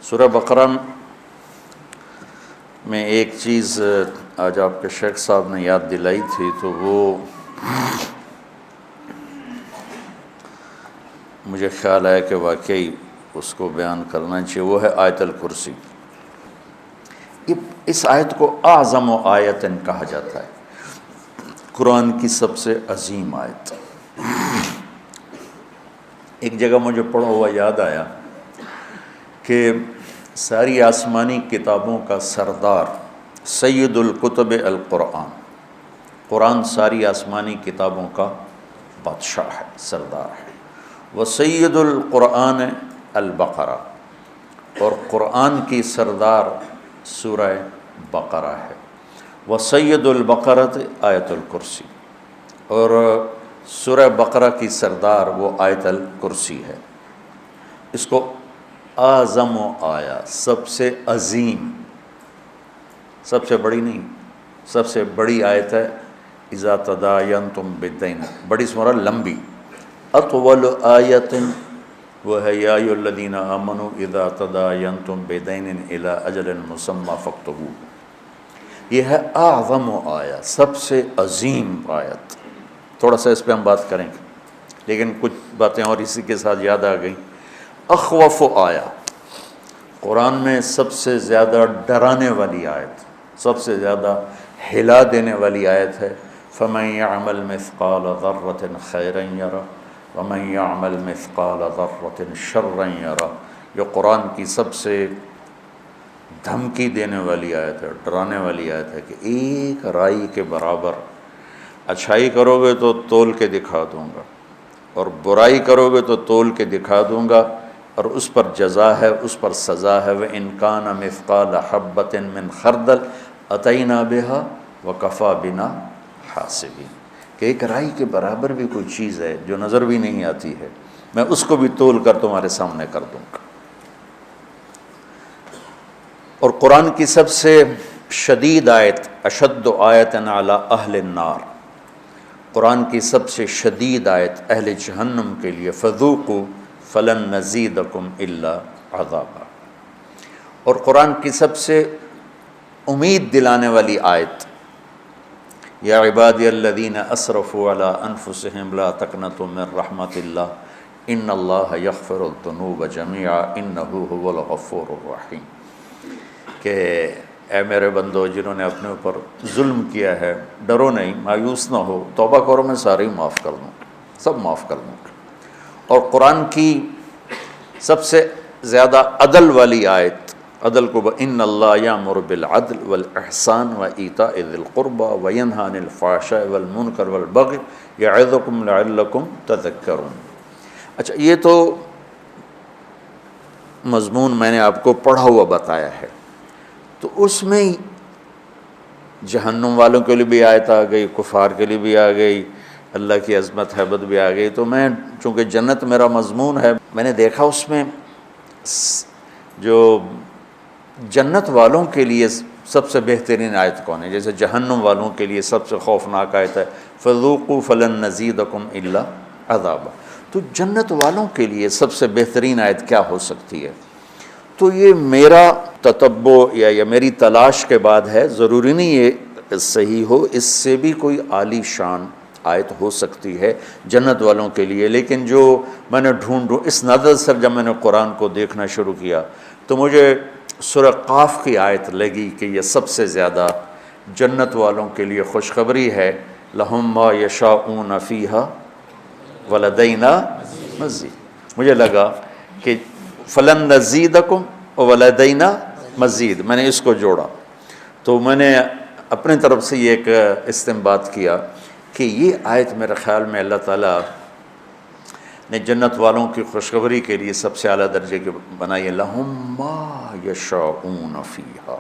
سورہ بقرہ میں ایک چیز آج آپ کے شیخ صاحب نے یاد دلائی تھی، تو وہ مجھے خیال آیا کہ واقعی اس کو بیان کرنا چاہیے، وہ ہے آیت الکرسی۔ اس آیت کو اعظم آیت کہا جاتا ہے، قرآن کی سب سے عظیم آیت۔ ایک جگہ مجھے پڑھا ہوا یاد آیا کہ ساری آسمانی کتابوں کا سردار سید الکتب القرآن، قرآن ساری آسمانی کتابوں کا بادشاہ ہے، سردار ہے۔ وسید القرآن البقرہ، اور قرآن کی سردار سورہ بقرہ ہے۔ وسید البقرۃ آیت الکرسی، اور سورہ بقرہ کی سردار وہ آیت الکرسی ہے۔ اس کو اعظم آیا، سب سے عظیم، سب سے بڑی نہیں، سب سے بڑی آیت ہے۔ اذا تداینتم بدین، بڑی سورہ لمبی۔ اطول آیت وہ ہے یا ایھا الذین آمنوا اذا تداینتم بدین الی اجل مسمی فاکتبوہ۔ یہ ہے اعظم آیا، سب سے عظیم آیت۔ تھوڑا سا اس پہ ہم بات کریں گے، لیکن کچھ باتیں اور اسی کے ساتھ یاد آ گئیں۔ اخوف آیا، قرآن میں سب سے زیادہ ڈرانے والی آیت، سب سے زیادہ ہلا دینے والی آیت ہے۔ فَمَن يَعْمَلْ مِثْقَالَ ذَرَّةٍ خَيْرًا يَرَهُ وَمَن يَعْمَلْ مِثْقَالَ ذَرَّةٍ شَرًّا يَرَهُ۔ یہ قرآن کی سب سے دھمکی دینے والی آیت ہے، ڈرانے والی آیت ہے کہ ایک رائی کے برابر اچھائی کرو گے تو تول کے دکھا دوں گا، اور برائی کرو گے تو تول کے دکھا دوں گا، اور اس پر جزا ہے، اس پر سزا ہے۔ وَإِن كَانَ مِثْقَالَ حَبَّةٍ مِّنْ خَرْدَلٍ أَتَيْنَا بِهَا وَكَفَىٰ بِنَا حَاسِبِينَ، کہ ایک رائی کے برابر بھی کوئی چیز ہے جو نظر بھی نہیں آتی ہے، میں اس کو بھی تول کر تمہارے سامنے کر دوں گا۔ اور قرآن کی سب سے شدید آیت، اشد آیت علی اہل النار، قرآن کی سب سے شدید آیت اہل جہنم کے لیے، فذوقوا فلن نزیدکم الا عذابا۔ اور قرآن کی سب سے امید دلانے والی آیت، یا عبادی الذین اسرفوا علی انفسہم لا تقنطوا من رحمت اللہ ان اللہ یغفر الذنوب جميعا انہ هو الغفور الرحیم، کہ اے میرے بندو جنہوں نے اپنے اوپر ظلم کیا ہے، ڈرو نہیں، مایوس نہ ہو، توبہ کرو، میں سارے ہی معاف کر دوں، سب معاف کر دوں۔ اور قرآن کی سب سے زیادہ عدل والی آیت، عدل کو ان اللہ یامر بالعدل والاحسان وایتاء ذی القربى وینہی عن الفحشاء والمنکر والبغی یعظکم لعلکم تذکرون۔ اچھا، یہ تو مضمون میں نے آپ کو پڑھا ہوا بتایا ہے، تو اس میں جہنم والوں کے لیے بھی آیت آ گئی، کفار کے لیے بھی آ گئی، اللہ کی عظمت حیبت بھی آ گئی۔ تو میں چونکہ جنت میرا مضمون ہے، میں نے دیکھا اس میں جو جنت والوں کے لیے سب سے بہترین آیت کون ہے، جیسے جہنم والوں کے لیے سب سے خوفناک آیت ہے فذوقوا فلن نزیدکم الا عذابا۔ تو جنت والوں کے لیے سب سے بہترین آیت کیا ہو سکتی ہے؟ تو یہ میرا تتبع یا میری تلاش کے بعد ہے، ضروری نہیں یہ صحیح ہو، اس سے بھی کوئی عالی شان آیت ہو سکتی ہے جنت والوں کے لیے۔ لیکن جو میں نے ڈھونڈوں، اس نظر سے جب میں نے قرآن کو دیکھنا شروع کیا تو مجھے سورہ قاف کی آیت لگی کہ یہ سب سے زیادہ جنت والوں کے لیے خوشخبری ہے۔ لَهُم مَّا يَشَاءُونَ فِيهَا وَلَدَيْنَا مَزِيدٌ۔ مجھے لگا کہ فلن نزیدکم ولدینا مزید، میں نے اس کو جوڑا، تو میں نے اپنے طرف سے یہ ایک استنباط کیا کہ یہ آیت میرے خیال میں اللہ تعالیٰ نے جنت والوں کی خوشخبری کے لیے سب سے اعلیٰ درجے کی بنائی ہے۔ لَهُم مَّا يَشَاءُونَ فِيهَا،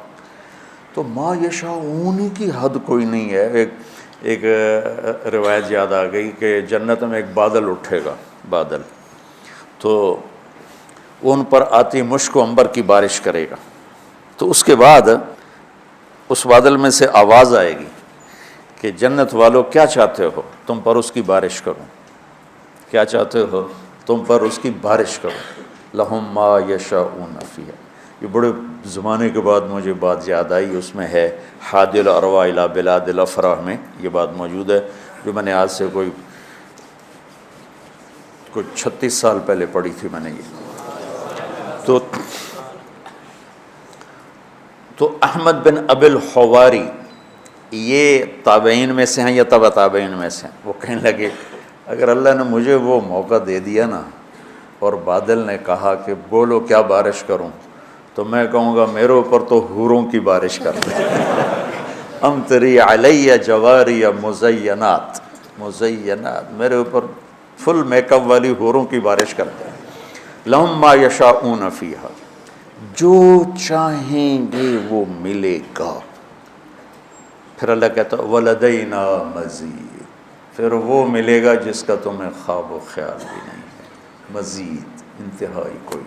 تو ما یشاءون کی حد کوئی نہیں ہے۔ ایک روایت یاد آ گئی کہ جنت میں ایک بادل اٹھے گا، بادل، تو وہ ان پر آتی مشک و عنبر کی بارش کرے گا، تو اس کے بعد اس بادل میں سے آواز آئے گی کہ جنت والو کیا چاہتے ہو، تم پر اس کی بارش کروں، کیا چاہتے ہو تم پر اس کی بارش کروں۔ لَهُم مَّا يَشَاءُونَ فِيهَا، یہ بڑے زمانے کے بعد مجھے بات یاد آئی، اس میں ہے حادی الارواح الی بلاد الافراح میں یہ بات موجود ہے، جو میں نے آج سے کوئی 36 سال پہلے پڑھی تھی میں نے یہ۔ تو احمد بن ابی الحواری یہ تابعین میں سے ہیں یا تبع تابعین میں سے ہیں؟ وہ کہنے لگے اگر اللہ نے مجھے وہ موقع دے دیا نا اور بادل نے کہا کہ بولو کیا بارش کروں، تو میں کہوں گا میرے اوپر تو حوروں کی بارش کر دیں۔ امطری علیہ جواری مزینات، میرے اوپر فل میک اپ والی حوروں کی بارش کر دیں۔ لہم ما یشاءون فیہا، جو چاہیں گے وہ ملے گا۔ پھر اللہ کہتا ولدینا مزید، پھر وہ ملے گا جس کا تمہیں خواب و خیال بھی نہیں ہے، مزید، انتہائی کوئی۔